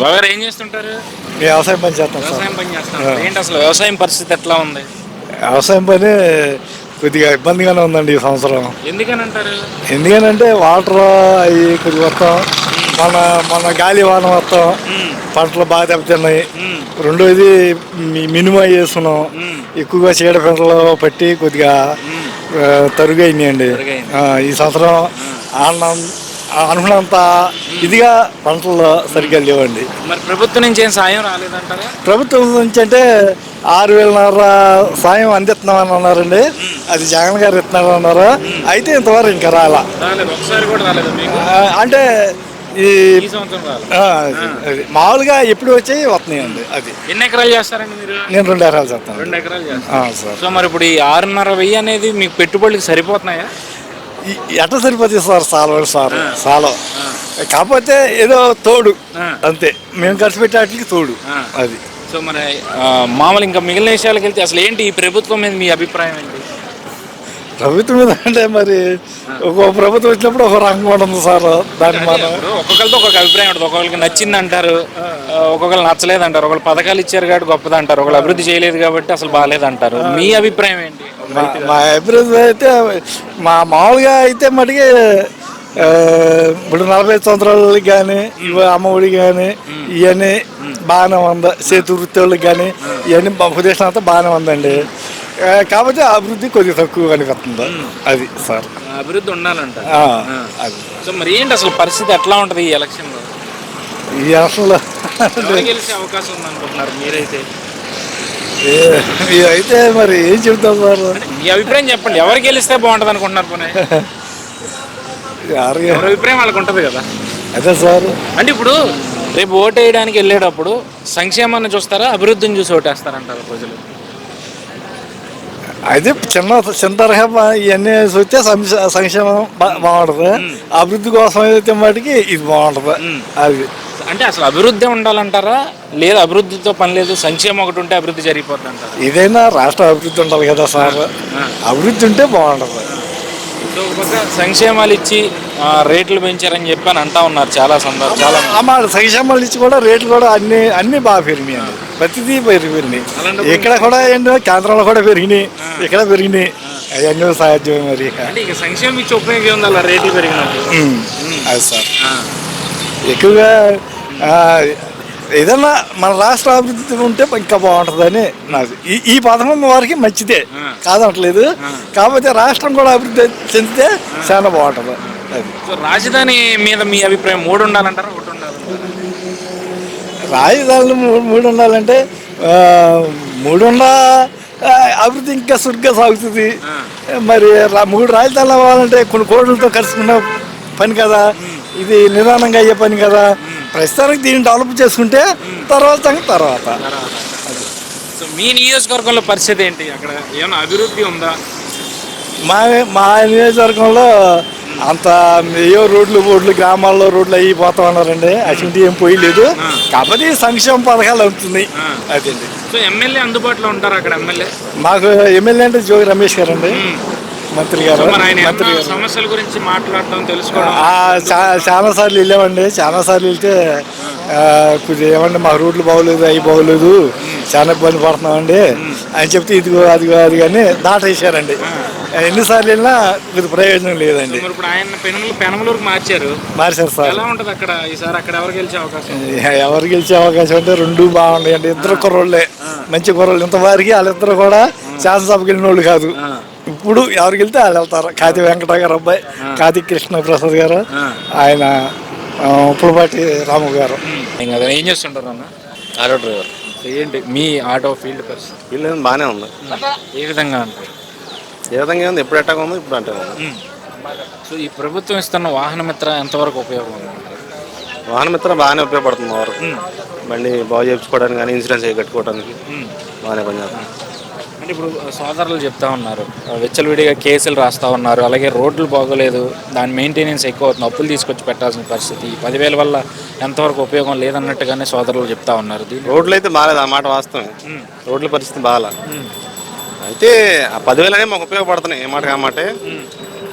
బాగారు ఏం చేస్తుంటారు? వ్యవసాయం పని చేస్తాం సార్. వ్యవసాయం పని చేస్తాను. ఏంటి అసలు వ్యవసాయం పరిస్థితి ఎట్లా ఉంది? వ్యవసాయం పని కొద్దిగా ఇబ్బందిగానే ఉందండి ఈ సంవత్సరం. ఎందుకని అంటారు? ఎందుకనంటే వాటర్ అవి కొద్దిగా వస్తాం, మన మన గాలి వాన వస్తాం, పంటలు బాగా దెబ్బతిన్నాయి. రెండోది మినిమం వేస్తున్నాం, ఎక్కువగా చీడపింటలు పట్టి కొద్దిగా తరుగు అయినాయండి. ఈ సంవత్సరం అనుకున్నంత ఇదిగా పంటలు సరిగ్గా లేవండి. మరి ప్రభుత్వం నుంచి ఏం సాయం రాలేదంటారా? ప్రభుత్వం నుంచి అంటే 6,500 సాయం అందిస్తున్నామని అన్నారండి. అది జగన్ గారు ఇస్తున్నారు అన్నారు. అయితే ఇంతవరకు ఇంకా రాలా. ఒకసారి కూడా రాలేదు అంటే ఈ సంవత్సరం మామూలుగా ఎప్పుడు వచ్చాయి వస్తున్నాయండి. అది ఎన్ని ఎకరాలు చేస్తారండి మీరు? నేను 2 ఎకరాలు చేస్తాను. 2 ఎకరాలు చేస్తాను సార్. సో మరి ఇప్పుడు ఈ 6,500 అనేది మీకు పెట్టుబడికి సరిపోతున్నాయా? ఎట్లా సరిపోతుంది సార్? చాలా కాకపోతే ఏదో తోడు అంతే, మేము ఖర్చు పెట్టేటికి తోడు అది. సో మరి మామూలు ఇంకా మిగిలిన విషయాలకు వెళ్తే అసలు ఏంటి ఈ ప్రభుత్వం మీద మీ అభిప్రాయం ఏంటి? ప్రభుత్వం మీద అంటే మరి ఒక్కొక్క ప్రభుత్వం వచ్చినప్పుడు ఒక రంగం ఉంటుంది సార్. దాన్ని మనం ఒక్కొక్కరితో ఒక్కొక్క అభిప్రాయం ఉంటుంది. ఒక్కొక్కరికి నచ్చింది అంటారు, ఒక్కొక్కరు నచ్చలేదు అంటారు, ఒకళ్ళు పథకాలు ఇచ్చారు కాబట్టి గొప్పది అంటారు, ఒకళ్ళు అభివృద్ధి చేయలేదు కాబట్టి అసలు బాగాలేదు అంటారు. మీ అభిప్రాయం ఏంటి? మా అభివృద్ధి అయితే మామూలుగా అయితే మటుకి ఇప్పుడు 45 సంవత్సరాలకి కానీ అమ్మఒడికి కానీ ఇవన్నీ బాగానే ఉంది. చేతి వృత్తి వాళ్ళకి కానీ ఇవన్నీ ఉపదేశం అంతా బాగానే ఉందండి. కాకపోతే అభివృద్ధి కొద్దిగా తక్కువ కనిపిస్తుంది. అది సార్, అభివృద్ధి ఉండాలంట. అది సో మరి ఏంటి అసలు పరిస్థితి ఎట్లా ఉంటుంది ఈ ఎలక్షన్లో? ఈ ఎలక్షన్లో గెలిచే అవకాశం ఉంది అనుకుంటున్నారు మీరైతే? అయితే మరి ఏం చెప్తాం సార్? మీ అభిప్రాయం చెప్పండి. ఎవరు గెలిస్తే బాగుంటుంది అనుకుంటున్నారు? పోనీ ఎవరి అభిప్రాయం వాళ్ళకు ఉంటుంది కదా. అదే సార్, అంటే ఇప్పుడు రేపు ఓటు వేయడానికి వెళ్ళేటప్పుడు సంక్షేమాన్ని చూస్తారా, అభివృద్ధిని చూసి ఓటేస్తారంటారు ప్రజలు? అయితే చిన్న తరహా ఇవన్నీ చూస్తే సంక్షేమం బాగుంటుంది. అభివృద్ధి కోసం అయితే మటుకి ఇది బాగుంటుంది. అది అంటే అసలు అభివృద్ధి ఉండాలంటారా, లేదా అభివృద్ధితో పని లేదు సంక్షేమం ఒకటి ఉంటే అభివృద్ధి జరిగిపోతుంది అంటారా? ఇదైనా రాష్ట్ర అభివృద్ధి ఉండాలి కదా సార్. అభివృద్ధి ఉంటే బాగుంటుంది. సంక్షేమాలు ఇచ్చి రేట్లు పెంచారని చెప్పి అని అంటా ఉన్నారు చాలా సందర్భాలు. సంక్షేమాలు ఇచ్చి కూడా రేట్లు కూడా అన్ని బాగా పెరిగినాయి అండి. ప్రతిదీ పెరిగినాయి. ఇక్కడ కూడా ఏంటో కేంద్రంలో కూడా పెరిగినాయి, ఇక్కడ పెరిగినాయి. అవన్నీ సాధ్యమే మరి. సంక్షేమం ఇచ్చి ఉపయోగం ఉంది అలా రేట్లు పెరిగినప్పుడు. అది సార్, ఎక్కువగా ఏదన్నా మన రాష్ట్ర అభివృద్ధి ఉంటే ఇంకా బాగుంటుందని నాకు. ఈ పథకం వారికి మంచిదే కాదనట్లేదు. కాకపోతే రాష్ట్రం కూడా అభివృద్ధి చెందితే చాలా బాగుంటుంది. అది రాజధాని మీద మీ అభిప్రాయం 3 ఉండాలంటారా, 1 ఉండాలంటారా? రాజధానులు 3 ఉండాలంటే 3 అభివృద్ధి ఇంకా సురుగ్గా సాగుతుంది. మరి 3 రాజధానులు అవ్వాలంటే కొన్ని కోట్లతో ఖర్చుకున్న పని కదా, ఇది నిదానంగా అయ్యే పని కదా. ప్రస్తుతానికి దీన్ని డెవలప్ చేసుకుంటే తర్వాత సో మీ నియోజకవర్గంలో పరిస్థితి ఏంటి? అక్కడ ఏమైనా అభివృద్ధి ఉందా? మా నియోజకవర్గంలో అంత ఏవో రోడ్లు గ్రామాల్లో రోడ్లు అవి పోతా ఉన్నారండి. అటువంటి ఏం పోయలేదు. కాకపోతే సంక్షేమ పథకాలు అవుతున్నాయి. అదండి. సో ఎమ్మెల్యే అందుబాటులో ఉంటారు అక్కడ? మాకు ఎమ్మెల్యే అంటే జోగి రమేష్ గారు అండి, మంత్రి గారు. సమస్యల గురించి మాట్లాడటం తెలుసుకోవడం చాలా సార్లు వెళ్ళామండి. చాలా సార్లు వెళ్తే కొద్దిగా ఏమండి మా రోడ్లు బాగోలేదు, అవి బాగోలేదు, చాలా ఇబ్బంది పడుతున్నామండి అని చెప్తే ఇదిగో అదిగో అది కానీ దాటేసారండి. ఎన్నిసార్లు వెళ్ళినా కొద్ది ప్రయోజనం లేదండి. మార్చారు సార్. ఎవరు గెలిచే అవకాశం అంటే 2 బాగున్నాయండి. 2 కుర్రోళ్ళే, మంచి కుర్రోళ్ళు. ఇంతవరకు వాళ్ళిద్దరు కూడా శాసనసభకి వెళ్ళిన వాళ్ళు కాదు. ఇప్పుడు ఎవరికి వెళ్తే వాళ్ళు వెళ్తారు. కాతి వెంకట గారు అబ్బాయి, కాతి కృష్ణ ప్రసాద్ గారు, ఆయన పులపాటి రాము గారు. ఏం చేస్తుంటారు అన్న? Auto driver. ఏంటి మీ ఆటో ఫీల్డ్ పరిస్థితి? ఫీల్డ్ బాగానే ఉంది. ఏ విధంగా అంటే? ఏ విధంగా ఉంది? ఎప్పుడు ఎట్టాగా ఉంది, ఇప్పుడు అంటే ఉంది. సో ఈ ప్రభుత్వం ఇస్తున్న వాహన మిత్ర ఎంతవరకు ఉపయోగం ఉంది? వాహన మిత్ర బాగానే ఉపయోగపడుతుంది. వరకు బండి బాగు చేయించుకోవడానికి కానీ ఇన్సూరెన్స్ అవి కట్టుకోవడానికి బాగానే పనిచేస్తుంది. అంటే ఇప్పుడు సోదరులు చెప్తా ఉన్నారు, విచ్చలవిడిగా కేసులు రాస్తూ ఉన్నారు, అలాగే రోడ్లు బాగోలేదు, దాని మెయింటెనెన్స్ ఎక్కువ అవుతుంది, అప్పులు తీసుకొచ్చి పెట్టాల్సిన పరిస్థితి, 10,000 వల్ల ఎంతవరకు ఉపయోగం లేదన్నట్టుగానే సోదరులు చెప్తా ఉన్నారు. రోడ్లు అయితే బాగాలేదు, ఆ మాట వాస్తవం. రోడ్ల పరిస్థితి బాగా. అయితే ఆ 10,000 మాకు ఉపయోగపడుతున్నాయి, ఏ మాట కామాటే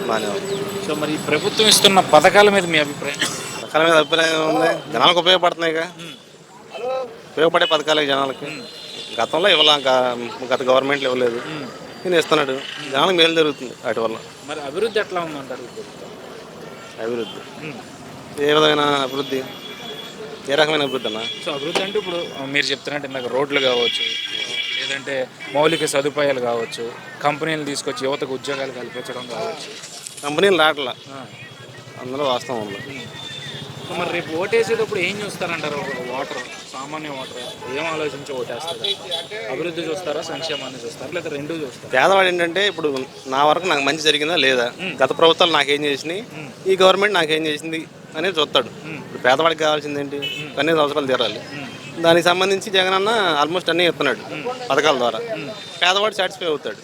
బాగానే ఉంది. సో మరి ప్రభుత్వం ఇస్తున్న పథకాల మీద మీ అభిప్రాయం? పథకాల మీద అభిప్రాయం ఉంది, జనాలకు ఉపయోగపడుతున్నాయి. ఉపయోగపడే పథకాలే జనాలకి. గతంలో గత గవర్నమెంట్లు ఇవ్వలేదు, నేను ఇస్తున్నాడు, జనాలకు మేలు జరుగుతుంది వాటి వల్ల. మరి అభివృద్ధి ఎట్లా ఉందంటారు ఇప్పుడు? అభివృద్ధి ఏ విధమైన అభివృద్ధి, ఏ రకమైన అభివృద్ధి అన్న? సో అభివృద్ధి అంటే ఇప్పుడు మీరు చెప్తున్నట్టు ఇందాక రోడ్లు కావచ్చు, లేదంటే మౌలిక సదుపాయాలు కావచ్చు, కంపెనీలు తీసుకొచ్చి యువతకు ఉద్యోగాలు కల్పించడం కావచ్చు. కంపెనీలు రావట్లా, అందులో వాస్తవం ఉంది. సో మరి రేపు ఓటేసేటప్పుడు ఏం చూస్తారంటారు? ఓటర్, సామాన్య ఓటర్ ఏం ఆలోచించి ఓటేస్తారు? అభివృద్ధి చూస్తారా, సంక్షేమాన్ని చూస్తారా, లేదా రెండూ చూస్తారా? పేదవాడు ఏంటంటే ఇప్పుడు నా వరకు నాకు మంచి జరిగిందా లేదా, గత ప్రభుత్వాలు నాకేం చేసినాయి, ఈ గవర్నమెంట్ నాకేం చేసింది అనేది చూస్తాడు. ఇప్పుడు పేదవాడికి కావాల్సింది ఏంటి? కనీస అవసరాలు తీరాలి. దానికి సంబంధించి జగన్ అన్న ఆల్మోస్ట్ అన్నీ ఇస్తున్నాడు పథకాల ద్వారా. పేదవాడు సాటిస్ఫై అవుతాడు.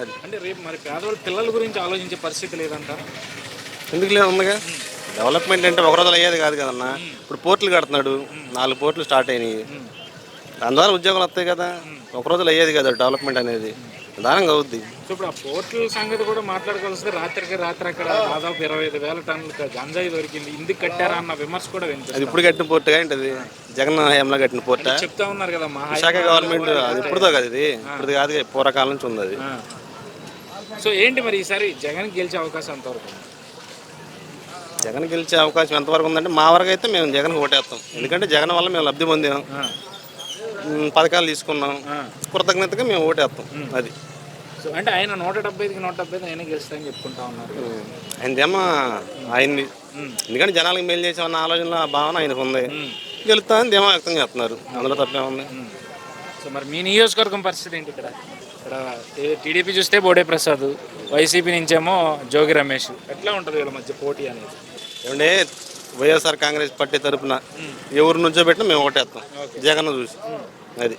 అది అంటే రేపు మరి పేదవాళ్ళ పిల్లల గురించి ఆలోచించే పరిస్థితి లేదంటారా? ఎందుకు లేదు, ఉందిగా. డెవలప్మెంట్ అంటే ఒక రోజులు అయ్యేది కాదు కదన్నా. ఇప్పుడు పోర్టులు కడుతున్నాడు, 4 పోర్టులు స్టార్ట్ అయినాయి, దాని ద్వారా ఉద్యోగాలు వస్తాయి కదా. ఒక రోజులు అయ్యేది కదా డెవలప్మెంట్ అనేది, నిదానంగా అవుద్ది. సో ఇప్పుడు ఆ పోర్టుల సంగతి కూడా మాట్లాడుకోవాల్సింది. రాత్రి అక్కడ దాదాపు 25,000 టన్నుల గంజాయి దొరికింది, ఇందుకు కట్టారా అన్న విమర్శ కూడా అది వినిపిస్తుంది. ఇప్పుడు కట్టిన పోర్టుగా ఏంటది? జగన్ హయాంలో కట్టిన పోర్టా? చెప్తా ఉన్నారు కదా మా విశాఖ గవర్నమెంట్, అది ఇప్పుడుతో కదా, ఇది ఇప్పుడు కాదు, పూర్వకాలం నుంచి ఉంది అది. సో ఏంటి మరి ఈసారి జగన్ గెలిచే అవకాశం ఎంతవరకు ఉంది? జగన్ గెలిచే అవకాశం ఎంతవరకు ఉందంటే, మా వరకు అయితే మేము జగన్కి ఓటేస్తాం. ఎందుకంటే జగన్ వల్ల మేము లబ్ధి పొందాం, పథకాలు తీసుకున్నాం, కృతజ్ఞతగా మేము ఓటేస్తాం. అది. సో అంటే ఆయన 175కి 175 ఆయన గెలుస్తాయని చెప్పుకుంటా ఉన్నారు. ఆయనదేమో ఆయన్ని, ఎందుకంటే జనాలకు మేలు చేసామన్న ఆలోచనలో ఆ భావన ఆయనకు ఉంది. గెలుస్తామని ధీమా వ్యక్తం చేస్తున్నారు, అందులో తప్పేముంది. సో మరి మీ నియోజకవర్గం పరిస్థితి ఏంటి? ఇక్కడ టీడీపీ చూస్తే బోడే ప్రసాద్, వైసీపీ నుంచేమో జోగి రమేష్. ఎట్లా ఉంటుంది వీళ్ళ మధ్య పోటీ అనేది? ఏమంటే వైఎస్ఆర్ కాంగ్రెస్ పార్టీ తరఫున ఎవరు నుంచో పెట్టినా మేము ఓటేస్తాం జగన్ చూసి. అది.